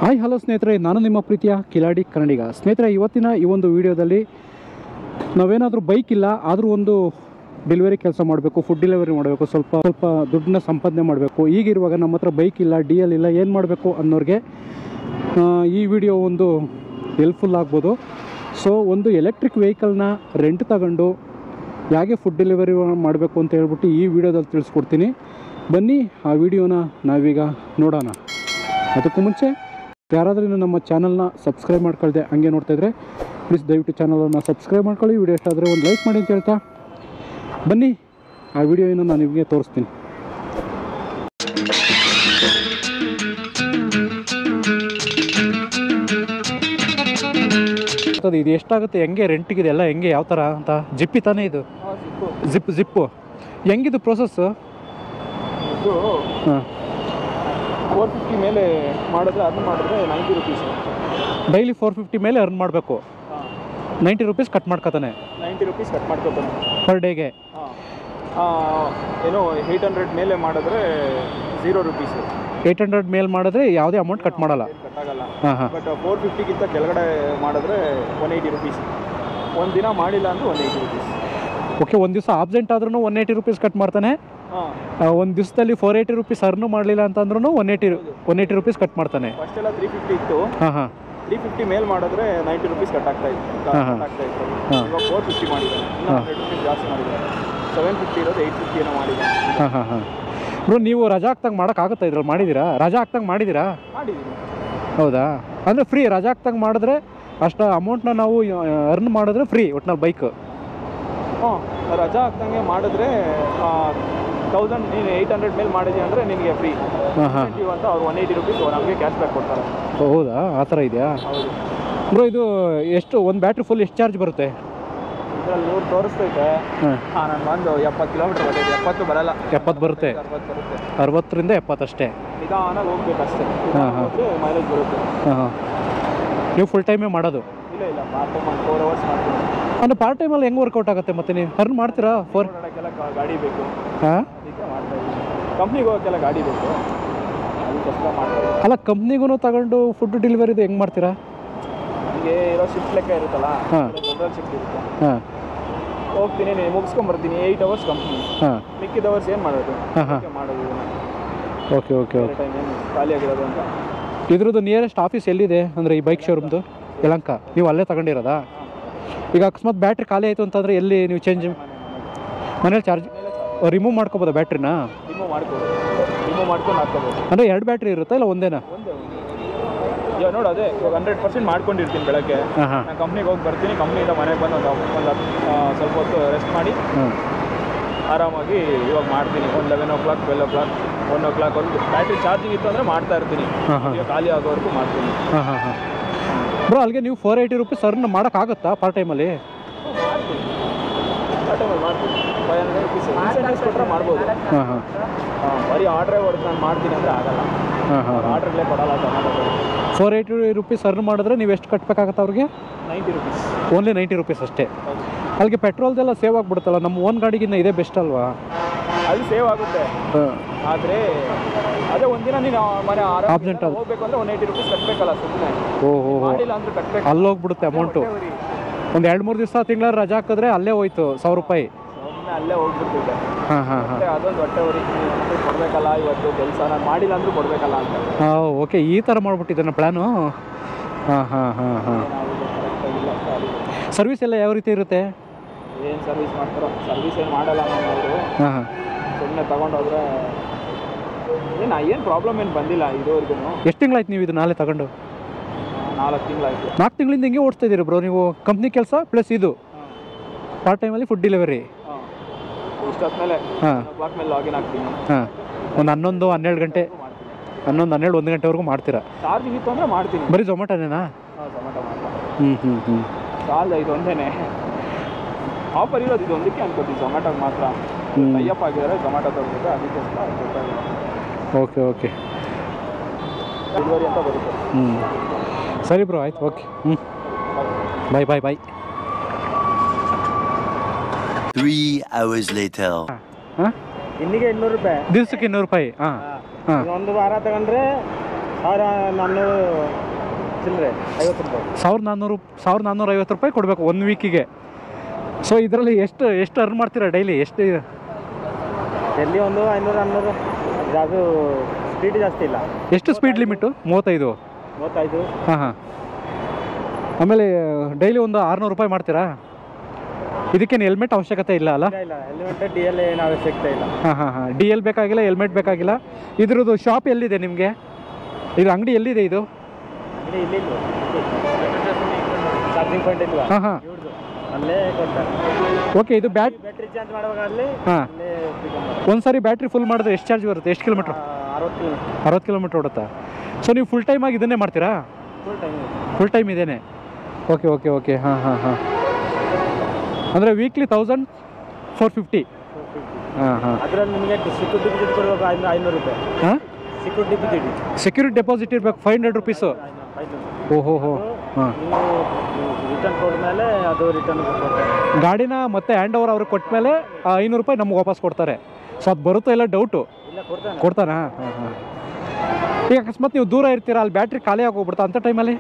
Hi hello ಸ್ನೇಹಿತರೆ, ನಾನು ನಿಮ್ಮ ಪ್ರೀತಿಯ ಕಿಲಾಡಿ ಕನ್ನಡಿಗ. ಸ್ನೇಹಿತರೆ, ಇವತ್ತಿನ ಈ ಒಂದು ವಿಡಿಯೋದಲ್ಲಿ ನಾವೇನಾದರೂ ಬೈಕ್ ಇಲ್ಲ ಆದರೂ ಒಂದು ಡೆಲಿವರಿ ಕೆಲಸ ಮಾಡಬೇಕು, ಫುಡ್ ಡೆಲಿವರಿ ಮಾಡಬೇಕು, ಸ್ವಲ್ಪ ದುಡ್ಡನ್ನ ಸಂಪಾದನೆ ಮಾಡಬೇಕು. ಈಗಿರುವಾಗ ನಮ್ಮ ಹತ್ರ ಬೈಕ್ ಇಲ್ಲ, ಡಿ ಎಲ್ ಇಲ್ಲ, ಏನು ಮಾಡಬೇಕು ಅನ್ನೋರಿಗೆ ಈ ವಿಡಿಯೋ ಒಂದು ಹೆಲ್ಪ್ಫುಲ್ ಆಗ್ಬೋದು. ಸೊ ಒಂದು ಎಲೆಕ್ಟ್ರಿಕ್ ವೆಹಿಕಲ್ನ ರೆಂಟ್ ತಗೊಂಡು ಹೇಗೆ ಫುಡ್ ಡೆಲಿವರಿ ಮಾಡಬೇಕು ಅಂತ ಹೇಳ್ಬಿಟ್ಟು ಈ ವಿಡಿಯೋದಲ್ಲಿ ತಿಳಿಸ್ಕೊಡ್ತೀನಿ. ಬನ್ನಿ ಆ ವಿಡಿಯೋನ ನಾವೀಗ ನೋಡೋಣ. ಅದಕ್ಕೂ ಮುಂಚೆ ಯಾರಾದರೂ ಇನ್ನು ನಮ್ಮ ಚಾನಲ್ನ ಸಬ್ಸ್ಕ್ರೈಬ್ ಮಾಡ್ಕೊಳ್ದೆ ಹಂಗೆ ನೋಡ್ತಾಯಿದ್ರೆ ಪ್ಲೀಸ್ ದಯವಿಟ್ಟು ಚಾನಲನ್ನು ಸಬ್ಸ್ಕ್ರೈಬ್ ಮಾಡ್ಕೊಳ್ಳಿ. ವಿಡಿಯೋ ಇಷ್ಟ ಆದರೆ ಒಂದು ಲೈಕ್ ಮಾಡಿ ಅಂತ ಹೇಳ್ತಾ ಬನ್ನಿ ಆ ವಿಡಿಯೋನ ನಾನು ನಿಮಗೆ ತೋರಿಸ್ತೀನಿ. ಇದು ಎಷ್ಟಾಗುತ್ತೆ, ಹೆಂಗೆ ರೆಂಟಿಗಿದೆ ಎಲ್ಲ ಹೆಂಗೆ ಯಾವ ಥರ ಅಂತ? ಜಿಪ್ಪಿ ತಾನೇ ಇದು? ಜಿಪ್ಪು ಹೆಂಗಿದು ಪ್ರೋಸೆಸ್ಸು? ಹಾಂ, 450 ಮೇಲೆ ಮಾಡಿದ್ರೆ ಅದನ್ನ ಮಾಡಿದ್ರೆ 90 ರುಪೀಸ್. ಡೈಲಿ 450 ಮೇಲೆ ಅರ್ನ್ ಮಾಡಬೇಕು. 90 ರುಪೀಸ್ ಕಟ್ ಮಾಡ್ಕೊತಾನೆ. 90 ರುಪೀಸ್ ಕಟ್ ಮಾಡ್ಕೊತಾನೆ ಪರ್ ಡೇಗೆ. ಏನೋ 800 ಮೇಲೆ ಮಾಡಿದ್ರೆ 0 ರುಪೀಸ್. 800 ಮೇಲೆ ಮಾಡಿದ್ರೆ ಯಾವುದೇ ಅಮೌಂಟ್ ಕಟ್ ಮಾಡಲ್ಲ, ಕಟ್ ಆಗಲ್ಲ. ಹಾಂ ಹಾಂ. ಬಟ್ 450ಗಿಂತ ಕೆಳಗಡೆ ಮಾಡಿದ್ರೆ 180 ರುಪೀಸ್. ಒಂದು ದಿನ ಮಾಡಿಲ್ಲ ಅಂದರೆ 180 ರುಪೀಸ್. ಓಕೆ, ಒಂದು ದಿವಸ ಆಬ್ಸೆಂಟ್ ಆದ್ರೂ 180 ರುಪೀಸ್ ಕಟ್ ಮಾಡ್ತಾನೆ. ಒಂದು ದಿವಸದಲ್ಲಿ 480 ರುಪೀಸ್ ಅರ್ನು ಮಾಡಲಿಲ್ಲ ಅಂತಂದ್ರೂ 180 ರುಪೀಸ್ ಕಟ್ ಮಾಡ್ತಾನೆ. ಫಸ್ಟ್ ಎಲ್ಲ 350 ಇತ್ತು. ಹಾಂ ಹಾಂ. 350 ಮೇಲೆ ಮಾಡಿದ್ರೆ 90 ರುಪೀಸ್ ಕಟ್ ಆಗ್ತಾ ಇತ್ತು. ಇವಾಗ 450 ಮಾಡಿದ್ದಾರೆ, ಇನ್ನೂ 100 ರುಪೀಸ್ ಜಾಸ್ತಿ ಮಾಡಿದ್ದಾರೆ. 750 ಇರೋದು 850 ಏನೋ ಮಾಡಿದ್ದಾರೆ. ಹಾಂ ಹಾಂ ಹಾಂ. ಬ್ರೋ, ನೀವು ರಜಾ ಹಾಕ್ದಂಗೆ ಮಾಡೋಕ್ಕಾಗುತ್ತಾ? ಇದ್ರಲ್ಲಿ ಮಾಡಿದ್ದೀರಾ? ರಜಾ ಹಾಕ್ದಂಗೆ ಮಾಡಿದ್ದೀರಾ? ಮಾಡಿದ್ದೀನಿ. ಹೌದಾ? ಅಂದರೆ ಫ್ರೀ ರಜಾ ಹಾಕ್ದಂಗೆ ಮಾಡಿದ್ರೆ ಅಷ್ಟು ಅಮೌಂಟ್ನ ನಾವು ಅರ್ನ್ ಮಾಡಿದ್ರೆ ಫ್ರೀ ಒಟ್ಟಿನಲ್ಲಿ ಬೈಕ್. ಹಾಂ, ರಜಾ ಹಾಕ್ದಂಗೆ ಮಾಡಿದ್ರೆ 1800 ಮೇಲೆ ಮಾಡಿದ್ವಿ ಅಂದರೆ ನಿಮಗೆ ಫ್ರೀ. ಹಾಂ ಹಾಂ. ಅಂತ ಅವ್ರು 180 ರುಪೀಸ್ ನಮಗೆ ಕ್ಯಾಶ್ ಬ್ಯಾಕ್ ಕೊಡ್ತಾರೆ. ಹೌದಾ? ಆ ಥರ ಇದೆಯಾ? ಹೌದು ಬ್ರೋ, ಇದು ಎಷ್ಟು ಒಂದು ಬ್ಯಾಟ್ರಿ ಫುಲ್ ಎಷ್ಟು ಚಾರ್ಜ್ ಬರುತ್ತೆ? ಇದರಲ್ಲಿ 100 ತೋರಿಸ್ತೈತೆ. ಹಾಂ, ನಾನು ಒಂದು 70 ಕಿಲೋಮೀಟರ್ ಬರ್ತೈತೆ. 70 ಬರಲ್ಲ, 70 ಬರುತ್ತೆ. 60 ಬರುತ್ತೆ. 60ರಿಂದ 70 ಅಷ್ಟೇ. ನಿಧಾನಾಗಿ ಹೋಗ್ಬೇಕಷ್ಟೇ. ಹಾಂ ಹಾಂ. ಮೈಲೇಜ್ ಬರುತ್ತೆ. ಹಾಂ ಹಾಂ. ನೀವು ಫುಲ್ ಟೈಮೇ ಮಾಡೋದು? ಇಲ್ಲ ಪಾರ್ಟ್ ಟೈಮ್ 4 ಅವರ್ಸ್ ಮಾಡ್ತೀನಿ. ಅಂದರೆ ಪಾರ್ಟ್ ಟೈಮಲ್ಲಿ ಹೆಂಗೆ ವರ್ಕೌಟ್ ಆಗುತ್ತೆ? ಮತ್ತೆ ನೀವು ಅರ್ನ್ ಮಾಡ್ತೀರಾ? ಓಡಾಡೋಕ್ಕೆಲ್ಲ ಗಾಡಿ ಬೇಕು. ಹಾಂ, ಅದಕ್ಕೆ ಮಾಡ್ತಾ ಇದ್ದೀನಿ. ಕಂಪ್ನಿಗೆ ಹೋಗೋಕ್ಕೆಲ್ಲ ಗಾಡಿ ಬೇಕು, ಅದಕ್ಕೋಸ್ಕರ ಮಾಡ್ತಾ ಇದ್ದೀನಿ. ಅಲ್ಲ, ಕಂಪ್ನಿಗೂ ತಗೊಂಡು ಫುಡ್ ಡೆಲಿವರಿದು ಹೆಂಗೆ ಮಾಡ್ತೀರಾ? ನನಗೆ ಇರೋ ಶಿಫ್ಟ್ ಲೆಕ್ಕ ಇರುತ್ತಲ್ಲ, ಹಾಂ, ಜನರಲ್ ಶಿಫ್ಟ್ ಇರುತ್ತೆ. ಹಾಂ, ಹೋಗ್ತೀನಿ, ಮುಗಿಸ್ಕೊಂಬರ್ತೀನಿ. 8 ಅವರ್ಸ್ ಕಂಪ್ನಿ. ಹಾಂ, ಮಿಕ್ಕಿದ ಅವರ್ಸ್ ಏನು ಮಾಡೋದು? ಹಾಂ ಹಾಂ. ಮಾಡೋದು ಓಕೆ ಓಕೆ ಓಕೆ. ಟೈಮ್ ಏನು ಖಾಲಿಯಾಗಿರೋದು ಅಂತ. ಇದ್ರದ್ದು ನಿಯರೆಸ್ಟ್ ಆಫೀಸ್ ಎಲ್ಲಿದೆ ಅಂದರೆ ಈ ಬೈಕ್ ಶೋರೂಮ್ದು? ಯಲಹಂಕ. ನೀವು ಅಲ್ಲೇ ತಗೊಂಡಿರೋದಾ? ಈಗ ಅಕಸ್ಮಾತ್ ಬ್ಯಾಟ್ರಿ ಖಾಲಿ ಆಯಿತು ಅಂತಂದರೆ ಎಲ್ಲಿ ನೀವು ಚೇಂಜ್ ಮನೇಲಿ ಚಾರ್ಜ್ ರಿಮೂವ್ ಮಾಡ್ಕೋಬೋದಾ ಬ್ಯಾಟ್ರಿನ? ರಿಮೂವ್ ಮಾಡ್ಕೊಂಡು ಹಾಕ್ಕೋಬೋದು. ಅಂದರೆ 2 ಬ್ಯಾಟ್ರಿ ಇರುತ್ತಾ ಇಲ್ಲ ಒಂದೇನಾ? ಇವಾಗ ನೋಡು, ಅದೇ ಇವಾಗ 100% ಮಾಡ್ಕೊಂಡಿರ್ತೀನಿ. ಬೆಳಗ್ಗೆ ಹಾಂ ಹಾಂ. ನಾನು ಕಂಪ್ನಿಗೆ ಹೋಗಿ ಬರ್ತೀನಿ. ಕಂಪ್ನಿಯಿಂದ ಮನೆಗೆ ಬಂದು ಒಂದು ಸ್ವಲ್ಪ ಹೊತ್ತು ರೆಸ್ಟ್ ಮಾಡಿ ಆರಾಮಾಗಿ ಇವಾಗ ಮಾಡ್ತೀನಿ. ಒಂದು 11 o'clock 12 o'clock 1 o'clockವರೆಗೂ ಬ್ಯಾಟ್ರಿ ಚಾರ್ಜಿಂಗ್ ಇತ್ತು ಅಂದರೆ ಮಾಡ್ತಾ ಇರ್ತೀನಿ. ಈಗ ಖಾಲಿ ಆಗೋವರೆಗೂ ಮಾಡ್ತೀನಿ. ಹಾಂ ಹಾಂ ಹಾಂ. ಬ್ರೋ, ಅಲ್ಲಿಗೆ ನೀವು 480 ರುಪೀಸ್ ಅರ್ನ್ ಮಾಡೋಕ್ಕಾಗುತ್ತಾ ಪಾರ್ಟ್ ಟೈಮಲ್ಲಿ? ಪಾರ್ಟ್ ಟೈಮಲ್ಲಿ ಮಾಡ್ತೀನಿ. 500 ರುಪೀಸ್ ಇನ್ಸೆಂಟಿವ್ಸ್ ಕೊಟ್ಟರೆ ಮಾಡ್ಬೋದು. ಹಾಂ ಹಾಂ. ಬರೀ ಆರ್ಡ್ರೇ ಹೊಡೆದು ನಾನು ಮಾಡ್ತೀನಿ ಅಂದರೆ ಆಗಲ್ಲ. ಹಾಂ ಹಾಂ. ಆರ್ಡ್ರಲ್ಲೇ ಕೊಡಲ್ಲ. 480 ರುಪೀಸ್ ಅರ್ನ್ ಮಾಡಿದ್ರೆ ನೀವು ಎಷ್ಟು ಕಟ್ಟಬೇಕಾಗತ್ತೆ ಅವ್ರಿಗೆ? 90 ರುಪೀಸ್. ಓನ್ಲಿ 90 ರುಪೀಸ್ ಅಷ್ಟೇ. ಅಲ್ಲಿಗೆ ಪೆಟ್ರೋಲ್ದೆಲ್ಲ ಸೇವ್ ಆಗಿಬಿಡುತ್ತಲ್ಲ. ನಮ್ಮ ಓನ್ ಗಾಡಿಗಿನ್ನ ಇದೇ ಬೆಸ್ಟ್ ಅಲ್ವಾ? ಅದು ಸೇವ್ ಆಗುತ್ತೆ. ಆದರೆ ಅದೇ ಒಂದಿನ ನೀನು ಮನೆ ಆಬ್ಸೆಂಟ್ ಹೋಗ್ಬೇಕು ಅಂದರೆ 180 ರುಪೀಸ್ ಕಟ್ಟಬೇಕಲ್ಲ ಸುಮ್ಮನೆ. ಓಹೋ, ಮಾಡಿಲ್ಲ ಅಂದ್ರೆ ಕಟ್ಟಬೇಕು. ಅಲ್ಲಿ ಹೋಗ್ಬಿಡುತ್ತೆ ಅಮೌಂಟು. ಒಂದು 2-3 ದಿವಸ ತಿಂಗಳ ರಜಾ ಹಾಕಿದ್ರೆ ಅಲ್ಲೇ ಹೋಯ್ತು 1000 ರೂಪಾಯಿ. ಸುಮ್ಮನೆ ಅಲ್ಲೇ ಹೋಗ್ಬಿಡ್ತಿದ್ದೆ. ಹಾಂ ಹಾಂ ಹಾಂ. ಅದೊಂದು ಹೊಟ್ಟೆ ಹೊರಿ ಕೊಡಬೇಕಲ್ಲ ಇವತ್ತು ಕೆಲಸ. ನಾನು ಮಾಡಿಲ್ಲ ಅಂದರೂ ಕೊಡಬೇಕಲ್ಲ ಅಂತ. ಹಾಂ, ಓಕೆ, ಈ ಥರ ಮಾಡ್ಬಿಟ್ಟಿದ್ದಾನೆ ಪ್ಲ್ಯಾನು. ಹಾಂ ಹಾಂ ಹಾಂ ಹಾಂ. ಸರ್ವಿಸ್ ಎಲ್ಲ ಯಾವ ರೀತಿ ಇರುತ್ತೆ? ಏನು ಸರ್ವಿಸ್ ಮಾಡ್ತಾರೋ? ಸರ್ವಿಸ್ ಏನು ಮಾಡಲ್ಲ ನಾನು. ಅವರು ಹಾಂ ಹಾಂ. ಸುಮ್ಮನೆ ತೊಗೊಂಡೋದ್ರೆ ಏನು ಪ್ರಾಬ್ಲಮ್ ಏನು ಬಂದಿಲ್ಲ ಇದುವರೆಗೂ. ಎಷ್ಟು ತಿಂಗಳಾಯ್ತು ನೀವು ಇದು ನಾಳೆ ತಗೊಂಡು? 4 ತಿಂಗಳಾಯಿತು. 4 ತಿಂಗಳಿಂದ ಹಿಂಗೆ ಓಡಿಸ್ತಾ ಇದ್ದೀರಿ ಬ್ರೋ ನೀವು? ಕಂಪ್ನಿ ಕೆಲಸ ಪ್ಲಸ್ ಇದು ಪಾರ್ಟ್ ಟೈಮಲ್ಲಿ ಫುಡ್ ಡೆಲಿವರಿ? ಇಷ್ಟಾದ್ಮೇಲೆ ಹಾಂ, ಕ್ಲಾಕ್ ಮೇಲೆ ಲಾಗಿನ್ ಆಗ್ತೀನಿ. ಹಾಂ, ಒಂದು 11-12 ಗಂಟೆ, 11-1 ಗಂಟೆವರೆಗೂ ಮಾಡ್ತೀರಾ? ಚಾರ್ಜಿಂಗ್ ಇತ್ತು ಅಂದರೆ ಮಾಡ್ತೀನಿ. ಬರೀ ಝೊಮ್ಯಾಟೋನೇನಾ? ಹಾಂ, ಝೊಮ್ಯಾಟೊ ಮಾತ್ರ. ಹ್ಞೂ. ಸಾಲದ ಇದು ಒಂದೇ ಆಫರ್ ಇರೋದು, ಇದು ಒಂದಕ್ಕೆ ಅನ್ಕೋತೀನಿ. ಝೊಮ್ಯಾಟೋಗೆ ಮಾತ್ರ ಟೈಅಪ್ ಆಗಿದ್ದಾರೆ. ಝೊಮ್ಯಾಟೊ ತಗೊಂಡಿದ್ದೆ, ಅದಕ್ಕೋಸ್ಕರ ಗೊತ್ತಾಗಿಲ್ಲ. Okay okay. ಡೆಲಿವರಿ ಅಂತ ಬರುತ್ತೆ. ಸರಿ ಬ್ರೋ, ಆಯ್ತು, ಓಕೆ. ಬಾಯ್ ಬಾಯ್ ಬಾಯ್. 3 hours later. ಹಾಂ, ಇನ್ನಿಗೆ 200 ರೂಪಾಯಿ. ದಿವಸಕ್ಕೆ 200 ರೂಪಾಯಿ. ಹಾಂ ಹಾಂ. ಒಂದು ವಾರ ತಗೊಂಡ್ರೆ 1400 ಚಿಲ್ಲರೆ 50 ರೂಪಾಯಿ. 1450 ರೂಪಾಯಿ ಕೊಡಬೇಕು 1 ವೀಕಿಗೆ. ಸೊ ಇದರಲ್ಲಿ ಎಷ್ಟು ಅರ್ನ್ ಮಾಡ್ತೀರಾ ಡೈಲಿ? ಎಷ್ಟು ಎಲ್ಲಿ ಒಂದು 500 ಅದು ಸ್ಪೀಡ್ ಜಾಸ್ತಿ ಇಲ್ಲ. ಎಷ್ಟು ಸ್ಪೀಡ್ ಲಿಮಿಟು? 35. ಹಾಂ. ಆಮೇಲೆ ಡೈಲಿ ಒಂದು 600 ರೂಪಾಯಿ ಮಾಡ್ತೀರಾ? ಇದಕ್ಕೇನು ಹೆಲ್ಮೆಟ್ ಅವಶ್ಯಕತೆ ಇಲ್ಲ ಅಲ್ಲ? ಇಲ್ಲ, ಹೆಲ್ಮೆಟ್ ಡಿ ಎಲ್ ಏನು ಅವಶ್ಯಕತೆ ಇಲ್ಲ. ಹಾಂ. ಡಿ ಎಲ್ ಬೇಕಾಗಿಲ್ಲ, ಹೆಲ್ಮೆಟ್ ಬೇಕಾಗಿಲ್ಲ. ಇದ್ರದ್ದು ಶಾಪ್ ಎಲ್ಲಿದೆ ನಿಮಗೆ? ಇದು ಅಂಗಡಿ ಎಲ್ಲಿದೆ ಇದು? ಇಲ್ಲಿ ಚಾರ್ಜಿಂಗ್ ಪಾಯಿಂಟ್ ಇಲ್ವಾ? ಹಾಂ. ಅಲ್ಲೇ ಕೊಡ್ತಾರೆ. ಓಕೆ. ಇದು ಬ್ಯಾಟ್ರಿ ಚಾರ್ಜ್ ಮಾಡುವಾಗ ಅಲ್ಲಿ ಹಾಂ. ಒಂದ್ಸರಿ ಬ್ಯಾಟ್ರಿ ಫುಲ್ ಮಾಡಿದ್ರೆ ಎಷ್ಟು ಚಾರ್ಜ್ ಬರುತ್ತೆ? ಎಷ್ಟು ಕಿಲೋಮೀಟ್ರ್? 60 ಕಿಲೋಮೀಟ್ರ್ ಓಡುತ್ತಾ? ಸೊ ನೀವು ಫುಲ್ ಟೈಮಾಗಿ ಇದನ್ನೇ ಮಾಡ್ತೀರಾ? ಫುಲ್ ಟೈಮ್ ಇದೇನೆ. ಓಕೆ. ಹಾಂ. ಅಂದರೆ ವೀಕ್ಲಿ 1450. ಹಾಂ. ಅದರಲ್ಲಿ ನಿಮಗೆ ಸೆಕ್ಯೂರಿಟಿ ಡಿಪಾಸಿಟ್ ಕೊಡಬೇಕು 500 ರೂಪಾಯಿ. ಹಾಂ. ಸೆಕ್ಯೂರಿಟಿ ಡಿಪಾಸಿಟ್ ಇರಬೇಕು 500 ರೂಪೀಸು. ಓಹೋ. ಹಾಂ. ರಿಟರ್ನ್ ಕೊಟ್ಮೇಲೆ ಅದು ರಿಟರ್ನ್ ಗಾಡಿನ ಮತ್ತೆ ಹ್ಯಾಂಡ್ ಓವರ್ ಅವ್ರಿಗೆ ಕೊಟ್ಟ ಮೇಲೆ 500 ರೂಪಾಯಿ ನಮ್ಗೆ ವಾಪಸ್ ಕೊಡ್ತಾರೆ. ಸೊ ಅದು ಬರುತ್ತೋ ಇಲ್ಲ ಡೌಟು. ಕೊಡ್ತಾನಾ? ಹಾಂ. ಈಗ ಅಕಸ್ಮಾತ್ ನೀವು ದೂರ ಇರ್ತೀರಾ, ಅಲ್ಲಿ ಬ್ಯಾಟ್ರಿ ಖಾಲಿ ಆಗೋಗ್ಬಿಡ್ತಾ ಅಂಥ ಟೈಮಲ್ಲಿ?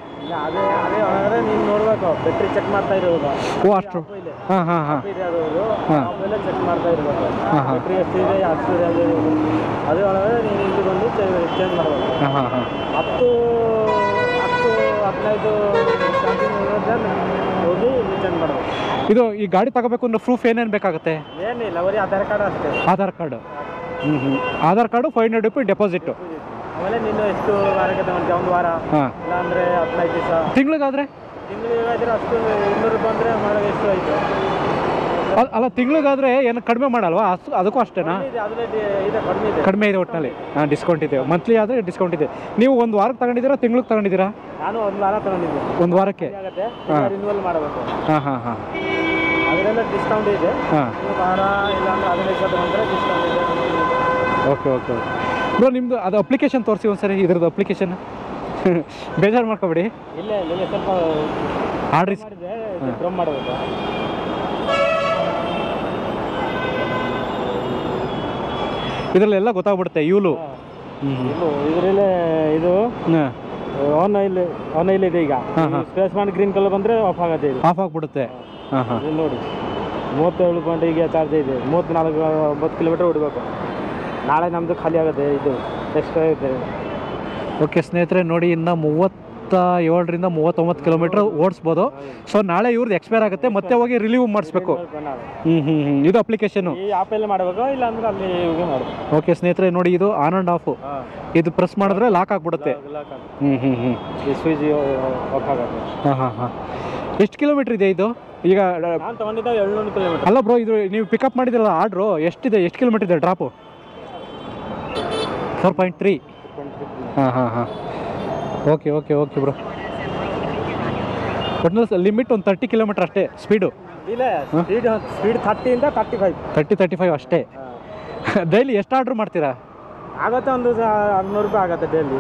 ಅದೇ ನೀನು ನೋಡ್ಬೇಕು, ಬ್ಯಾಟ್ರಿ ಚೆಕ್ ಮಾಡ್ತಾ ಇರೋದು. ಓ ಅಷ್ಟು? ಹಾಂ. ಚೆಕ್ ಮಾಡ್ತಾ ಇರ್ಬೇಕು. ಬ್ಯಾಟ್ರಿ ಎಷ್ಟಿದೆ ಅಷ್ಟಿದೆ ಅದೇ ಒಳಗೆ ನೀನು ಇಲ್ಲಿ ಬಂದು ಚೇಂಜ್ ಮಾಡಬೇಕು. ಹಾಂ. 10-15 ಚಾರ್ಜಿಂಗ್ ಹೋಗಿ ಚೇಂಜ್ ಮಾಡಬೇಕು. ಇದು ಈ ಗಾಡಿ ತಗೋಬೇಕು ಅಂದ್ರೆ ಪ್ರೂಫ್ ಏನೇನು ಬೇಕಾಗುತ್ತೆ? ಏನಿಲ್ಲ, ಬರೀ ಆಧಾರ್ ಕಾರ್ಡ್ ಅಷ್ಟೇ. ಆಧಾರ್ ಕಾರ್ಡು. ಆಧಾರ್ ಕಾರ್ಡು 500 ರೂಪಾಯಿ ಡೆಪಾಸಿಟ್ಟು. ಆಮೇಲೆ ನೀನು ಎಷ್ಟು ವಾರಕ್ಕೆ ತಗೊಂಡ್ತೀಯ? 1 ವಾರ, ಇಲ್ಲ ಅಂದರೆ 15 ದಿವಸ. ತಿಂಗಳಿಗಾದ್ರೆ ಅಷ್ಟು 200 ರೂಪಾಯಿ ಅಂದರೆ ಮಾಡೋದು ಎಷ್ಟು ಆಯಿತು? ಅಲ್ಲ, ತಿಂಗಳಿಗಾದ್ರೆ ಏನು ಕಡಿಮೆ ಮಾಡಲ್ವಾ? ಅದಕ್ಕೂ ಅಷ್ಟೇನಾ? ಕಡಿಮೆ ಇದೆ ಒಟ್ಟಿನಲ್ಲಿ. ಹಾಂ, ಡಿಸ್ಕೌಂಟ್ ಇದೆ. ಮಂತ್ಲಿ ಆದರೆ ಡಿಸ್ಕೌಂಟ್ ಇದೆ. ನೀವು 1 ವಾರಕ್ಕೆ ತಗೊಂಡಿದ್ದೀರಾ, ತಿಂಗಳಿಗೆ ತಗೊಂಡಿದ್ದೀರಾ? ನಾನು 1 ವಾರ ತಗೊಂಡಿದ್ದೆ. 1 ವಾರಕ್ಕೆ ರಿನ್ಯೂವಲ್ ಮಾಡಬೇಕು. ಹಾಂ. ಅದರೆಲ್ಲ ಡಿಸ್ಕೌಂಟ್ ಇದೆ. ವಾರ ಇಲ್ಲಾಂದ್ರೆ 15 ದಿವಸ ತಗೊಂಡ್ರೆ ಡಿಸ್ಕೌಂಟ್ ಇದೆ. ಓಕೆ. ಬ್ರೋ, ನಿಮ್ಮದು ಅದು ಅಪ್ಲಿಕೇಶನ್ ತೋರಿಸಿ ಒಂದ್ಸರಿ, ಇದ್ರದ್ದು ಅಪ್ಲಿಕೇಶನ್. ಬೇಜಾರು ಮಾಡ್ಕೊಬೇಡಿ. ಇಲ್ಲ ಸ್ವಲ್ಪ ಆರ್ಡ್ರಿ ಪ್ರಮ್ ಮಾಡಬೇಕು. ಇದರಲ್ಲೆಲ್ಲ ಗೊತ್ತಾಗ್ಬಿಡುತ್ತೆ. ಇದರಲ್ಲೇ ಇದು ಆನ್ ಆಯಿಲ್ ಇದೆ. ಈಗ ಸ್ಪೇಸ್ ಮಾಡಿ ಗ್ರೀನ್ ಕಲರ್ ಬಂದರೆ ಆಫ್ ಆಗುತ್ತೆ. ಇದು ಆಫ್ ಆಗಿಬಿಡುತ್ತೆ. ನೋಡಿ 37 ಪಾಯಿಂಟ್ ಈಗ ಚಾರ್ಜ್ ಇದೆ. 34-9 ಕಿಲೋಮೀಟರ್ ಹೊಡಬೇಕು. ನಾಳೆ ನಮ್ಮದು ಖಾಲಿ ಆಗುತ್ತೆ. ಇದು ಎಕ್ಸ್ಟ್ರಾ ಇದೆ. ಓಕೆ ಸ್ನೇಹಿತರೆ, ನೋಡಿ ಇನ್ನು 37ರಿಂದ 39 ಕಿಲೋಮೀಟರ್ ಓಡಿಸ್ಬೋದು. ಸೊ ನಾಳೆ ಇವ್ರದ್ದು ಎಕ್ಸ್ಪೈರ್ ಆಗುತ್ತೆ, ಮತ್ತೆ ಹೋಗಿ ರಿಲೀವ್ ಮಾಡಿಸ್ಬೇಕು. ಇದು ಅಪ್ಲಿಕೇಶನು ಈ ಆ್ಯಪಲ್ಲಿ ಮಾಡಬೇಕು, ಇಲ್ಲ ಅಂದ್ರೆ ಅಲ್ಲಿ ಮಾಡಬೇಕು. ಓಕೆ ಸ್ನೇಹಿತರೆ, ನೋಡಿ ಇದು ಆನ್ ಆ್ಯಂಡ್ ಆಫು. ಇದು ಪ್ರೆಸ್ ಮಾಡಿದ್ರೆ ಲಾಕ್ ಆಗಿಬಿಡುತ್ತೆ. ಸ್ವಿಚ್ ಆಫ್ ಆಗುತ್ತೆ. ಹಾಂ. ಎಷ್ಟು ಕಿಲೋಮೀಟ್ರ್ ಇದೆ ಇದು? ಈಗ ನಾನು ತಗೊಂಡಿದ್ದ 700 ಕಿಲೋಮೀಟರ್. ಅಲ್ಲ ಬ್ರೋ, ಇದು ನೀವು ಪಿಕಪ್ ಮಾಡಿದ್ರಲ್ಲ ಆರ್ಡ್ರು, ಎಷ್ಟಿದೆ? ಎಷ್ಟು ಕಿಲೋಮೀಟರ್ ಇದೆ ಡ್ರಾಪು? 4.3. ಹಾಂ. Okay bro. ಒಟ್ಟಿನಲ್ಲಿ ಲಿಮಿಟ್ ಒಂದು 30 ಕಿಲೋಮೀಟರ್ ಅಷ್ಟೇ ಸ್ಪೀಡು? ಇಲ್ಲ, ಸ್ಪೀಡ್ 30ಇಂದ 35 ಅಷ್ಟೇ. ಡೈಲಿ ಎಷ್ಟು ಆರ್ಡ್ರ್ ಮಾಡ್ತೀರಾ? ಆಗುತ್ತೆ ಒಂದು 600 ರೂಪಾಯಿ ಆಗುತ್ತೆ ಡೈಲಿ.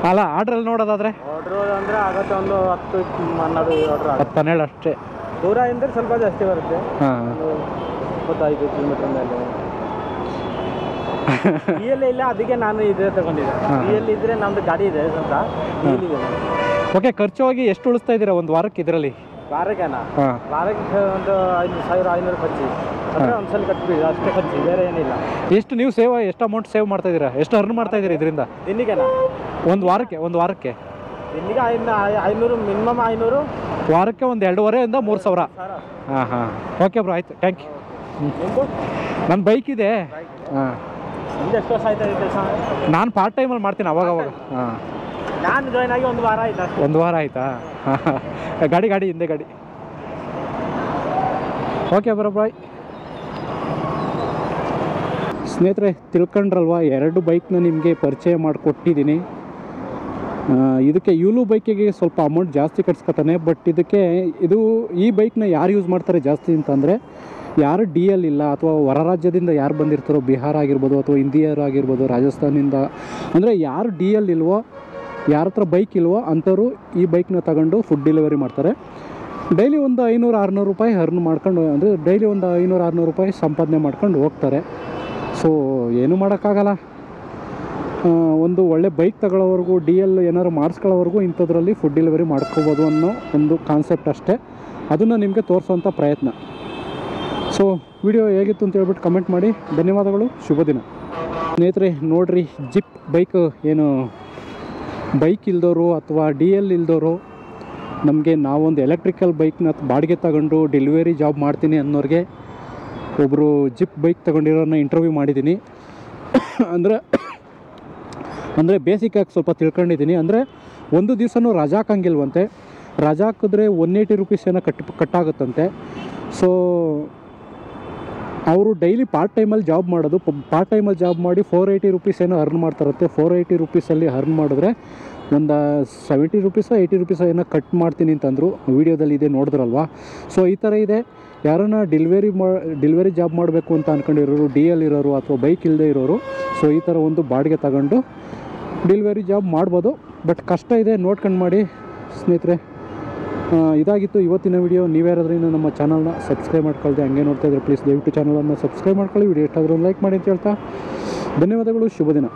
ಅಲ್ಲ, ಆರ್ಡ್ರಲ್ಲಿ ನೋಡೋದಾದರೆ ಅಂದರೆ ಆಗುತ್ತೆ ಒಂದು 10-12 ಆರ್ಡ್ರ್. 10-12 ಅಷ್ಟೇ. ದೂರ ಅಂದರೆ ಸ್ವಲ್ಪ ಜಾಸ್ತಿ ಬರುತ್ತೆ. ಹಾಂ. 25 ಕಿಲೋಮೀಟರ್ ಮೇಲೆ. ಇಲ್ಲ, ಅದಕ್ಕೆ ನಾನು ಇದೇ ತಗೊಂಡಿದ್ದೆ. ಇದ್ರೆ ನಮ್ದು ಗಾಡಿ ಇದೆ ಅಂತ. ಓಕೆ, ಖರ್ಚು ಹೋಗಿ ಎಷ್ಟು ಉಳಿಸ್ತಾ ಇದ್ದೀರಾ ಒಂದು ವಾರಕ್ಕೆ ಇದರಲ್ಲಿ? ವಾರಕ್ಕೆನಾ? ವಾರಕ್ಕೆ ಒಂದು 500 ಖರ್ಚು. ಅಂದರೆ ಒಂದ್ಸಲ ಕಟ್ಬಿಡಿ, ಅಷ್ಟೇ ಖರ್ಚು, ಬೇರೆ ಏನಿಲ್ಲ. ಎಷ್ಟು ಅಮೌಂಟ್ ಸೇವ್ ಮಾಡ್ತಾ ಇದ್ದೀರಾ? ಎಷ್ಟು ಅರ್ನ್ ಮಾಡ್ತಾ ಇದ್ದೀರಾ ಇದರಿಂದ? ದಿನಿಗೆನಾ? ಒಂದು ವಾರಕ್ಕೆ ದಿನಿಗೆ 500 ಮಿನಿಮಮ್. 500 ವಾರಕ್ಕೆ ಒಂದು 2,500ರಿಂದ 3,000. ಹಾಂ. ಓಕೆ ಬ್ರೋ, ಆಯ್ತು, ಥ್ಯಾಂಕ್ ಯು. ನನ್ನ ಬೈಕ್ ಇದೆ. ಹಾಂ. ಎಷ್ಟು ವರ್ಷ ಆಯ್ತಾ ಕೆಲಸ? ನಾನು ಪಾರ್ಟ್ ಟೈಮಲ್ಲಿ ಮಾಡ್ತೀನಿ ಅವಾಗ. ಹಾಂ. ನಾನು ಜಾಯ್ನ್ ಆಗಿ 1 ವಾರ ಆಯ್ತಾ? 1 ವಾರ ಆಯ್ತಾ? ಗಾಡಿ ಹಿಂದೆ ಗಾಡಿ. ಓಕೆ ಬ್ರೋ, ಬಾಯ್. ಸ್ನೇಹಿತರೆ, ತಿಳ್ಕೊಂಡ್ರಲ್ವಾ, 2 ಬೈಕ್ನ ನಿಮಗೆ ಪರಿಚಯ ಮಾಡಿಕೊಟ್ಟಿದ್ದೀನಿ. ಇದಕ್ಕೆ ಯೂಲು ಬೈಕಿಗೆ ಸ್ವಲ್ಪ ಅಮೌಂಟ್ ಜಾಸ್ತಿ ಕಟ್ಸ್ಕೊತಾನೆ. ಬಟ್ ಈ ಬೈಕ್ನ ಯಾರು ಯೂಸ್ ಮಾಡ್ತಾರೆ ಜಾಸ್ತಿ ಅಂತಂದರೆ, ಯಾರು DL ಇಲ್ಲ ಅಥವಾ ಹೊರ ರಾಜ್ಯದಿಂದ ಯಾರು ಬಂದಿರ್ತಾರೋ, ಬಿಹಾರ ಆಗಿರ್ಬೋದು ಅಥವಾ ಇಂಡಿಯರ್ ಆಗಿರ್ಬೋದು, ರಾಜಸ್ಥಾನಿಂದ, ಅಂದರೆ ಯಾರು DL ಇಲ್ವೋ, ಯಾರ ಹತ್ರ ಬೈಕ್ ಇಲ್ವೋ ಅಂಥವ್ರು ಈ ಬೈಕ್ನ ತಗೊಂಡು ಫುಡ್ ಡೆಲಿವರಿ ಮಾಡ್ತಾರೆ. ಡೈಲಿ ಒಂದು 500-600 ರೂಪಾಯಿ ಅರ್ನ್ ಮಾಡ್ಕೊಂಡು, ಅಂದರೆ ಡೈಲಿ ಒಂದು 500-600 ರೂಪಾಯಿ ಸಂಪಾದನೆ ಮಾಡ್ಕೊಂಡು ಹೋಗ್ತಾರೆ. ಸೊ ಏನೂ ಮಾಡೋಕ್ಕಾಗಲ್ಲ. ಒಂದು ಒಳ್ಳೆ ಬೈಕ್ ತಗೊಳ್ಳೋವರೆಗೂ DL ಏನಾದ್ರು ಮಾಡಿಸ್ಕೊಳ್ಳೋವರೆಗೂ ಇಂಥದ್ರಲ್ಲಿ ಫುಡ್ ಡೆಲಿವರಿ ಮಾಡ್ಕೋಬೋದು ಅನ್ನೋ ಒಂದು ಕಾನ್ಸೆಪ್ಟ್ ಅಷ್ಟೇ. ಅದನ್ನು ನಿಮಗೆ ತೋರಿಸೋಂಥ ಪ್ರಯತ್ನ. ಸೊ ವಿಡಿಯೋ ಹೇಗಿತ್ತು ಅಂತ ಹೇಳ್ಬಿಟ್ಟು ಕಮೆಂಟ್ ಮಾಡಿ. ಧನ್ಯವಾದಗಳು. ಶುಭ ದಿನ. ಸ್ನೇಹಿತರೆ ನೋಡಿರಿ, ಜಿಪ್ ಬೈಕ್ ಏನು ಬೈಕ್ ಇಲ್ದವರು ಅಥವಾ DL ಇಲ್ದವರು, ನಮಗೆ ನಾವೊಂದು ಎಲೆಕ್ಟ್ರಿಕಲ್ ಬೈಕ್ನ ಬಾಡಿಗೆ ತಗೊಂಡು ಡೆಲಿವರಿ ಜಾಬ್ ಮಾಡ್ತೀನಿ ಅನ್ನೋರಿಗೆ ಒಬ್ಬರು ಜಿಪ್ ಬೈಕ್ ತಗೊಂಡಿರೋರನ್ನ ಇಂಟರ್ವ್ಯೂ ಮಾಡಿದ್ದೀನಿ. ಅಂದರೆ ಬೇಸಿಕಾಗಿ ಸ್ವಲ್ಪ ತಿಳ್ಕೊಂಡಿದ್ದೀನಿ. ಅಂದರೆ ಒಂದು ದಿವಸನೂ ರಜಾ ಹಾಕಂಗಿಲ್ವಂತೆ. ರಜಾ ಹಾಕಿದ್ರೆ 180 ರೂಪೀಸ್ ಏನೋ ಕಟ್ಟಾಗುತ್ತಂತೆ. ಸೊ ಅವರು ಡೈಲಿ ಪಾರ್ಟ್ ಟೈಮಲ್ಲಿ ಜಾಬ್ ಮಾಡೋದು. ಪಾರ್ಟ್ ಟೈಮಲ್ಲಿ ಜಾಬ್ ಮಾಡಿ 480 ರೂಪೀಸ್ ಏನೋ ಅರ್ನ್ ಮಾಡ್ತಾರಂತೆ. 480 ರೂಪೀಸಲ್ಲಿ ಅರ್ನ್ ಮಾಡಿದ್ರೆ ಒಂದು 70 ರೂಪೀಸೋ 80 ರೂಪೀಸೋ ಏನೋ ಕಟ್ ಮಾಡ್ತೀನಿ ಅಂತಂದರು. ವೀಡಿಯೋದಲ್ಲಿ ಇದೆ, ನೋಡಿದ್ರಲ್ವ. ಸೊ ಈ ಥರ ಇದೆ. ಯಾರನ್ನ ಡೆಲಿವರಿ ಜಾಬ್ ಮಾಡಬೇಕು ಅಂತ ಅಂದ್ಕೊಂಡಿರೋರು, DL ಇರೋರು ಅಥವಾ ಬೈಕ್ ಇಲ್ಲದೆ ಇರೋರು, ಸೊ ಈ ಥರ ಒಂದು ಬಾಡಿಗೆ ತಗೊಂಡು ಡೆಲಿವರಿ ಜಾಬ್ ಮಾಡ್ಬೋದು. ಬಟ್ ಕಷ್ಟ ಇದೆ, ನೋಡ್ಕೊಂಡು ಮಾಡಿ ಸ್ನೇಹಿತರೆ. ಇದಾಗಿತ್ತು ಇವತ್ತಿನ ವಿಡಿಯೋ. ನೀವ್ಯಾರಾದ್ರೂ ಇನ್ನು ನಮ್ಮ ಚಾನಲ್ನ ಸಬ್ಸ್ಕ್ರೈಬ್ ಮಾಡ್ಕೊಳ್ದೆ ಹಂಗೆ ನೋಡ್ತಾ ಇದ್ರೆ ಪ್ಲೀಸ್ ದಯವಿಟ್ಟು ಚಾನಲನ್ನು ಸಬ್ಸ್ಕ್ರೈಬ್ ಮಾಡ್ಕೊಳ್ಳಿ. ವಿಡಿಯೋ ಇಷ್ಟ ಆದರೂ ಲೈಕ್ ಮಾಡಿ ಅಂತ ಹೇಳ್ತಾ ಧನ್ಯವಾದಗಳು. ಶುಭ ದಿನ.